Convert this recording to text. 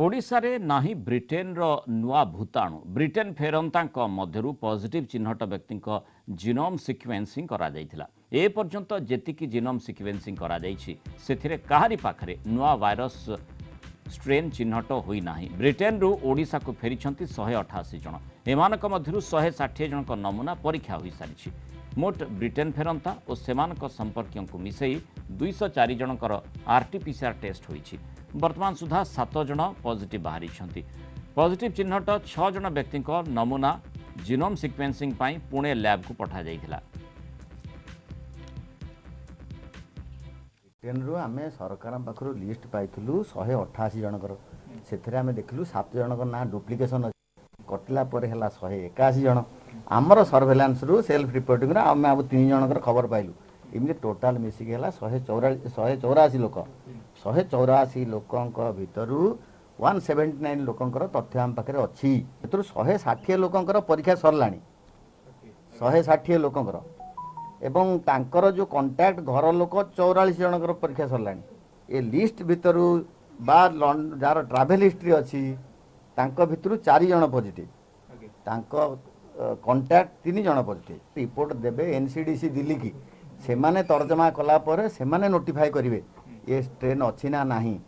ओडिशारे नाही ब्रिटेन रो नुआ भूताणु Britain फेरंता मध्यरु positive चिन्हट व्यक्ति जीनोम सिक्वेन्सिंग करा जायथिला। ए पर्यंत जेतिकी जीनोम सिक्वेन्सिंग करा जायछि सेथिरे काहारी पाखरे नुआ वायरस स्ट्रेन चिन्हट होई नाही। ब्रिटेन रु ओडिशा को फेरिछंती 188 जन। एमानक मध्यरु 160 जनक नमूना परीक्षा होई सारिछि। मोट ब्रिटेन फेरंता और सेमानक संपर्कियों को मिसई 204 जनकर आरटीपीसीआर टेस्ट होईछि। वर्तमान सुधा 7 जन पॉजिटिव बाहरी पॉजिटिव चिन्हट 6 जन व्यक्ति नमूना जीनोम सिक्वेन्सिंग पाई पुणे लैब को पठा जाइथिला। ब्रिटेन आम सरकार पाखर लिस्ट पाइलु 188 जनकर से आम देखलु 7 जनकर ना डुप्लिकेसन कटला पर है 181 जन आमर सर्भेलांस रु सेल्फ रिपोर्टिंग आम अब 3 जनकर खबर पाइलु इमती टोटाल मिसिक है 184 लोक 184 लोकों भितर 179 लोकंकर तथ्य आम पाखे अच्छी 160 लोकंकर परीक्षा सरला 160 लोकंकर एवं तांकर जो कांटेक्ट घर लोक 44 जनकर परीक्षा सरला। ए लिस्ट भितर जार ट्रावेल हिस्ट्री अच्छी तांको भितर 4 जन पॉजिटिव तांको कांटेक्ट 3 जन पॉजिटिव रिपोर्ट देबे एनसीडीसी दिल्ली की सेमाने तर्जमा कला पर सेमाने नोटिफाई करिवे ये स्ट्रेन अच्छी ना नहीं।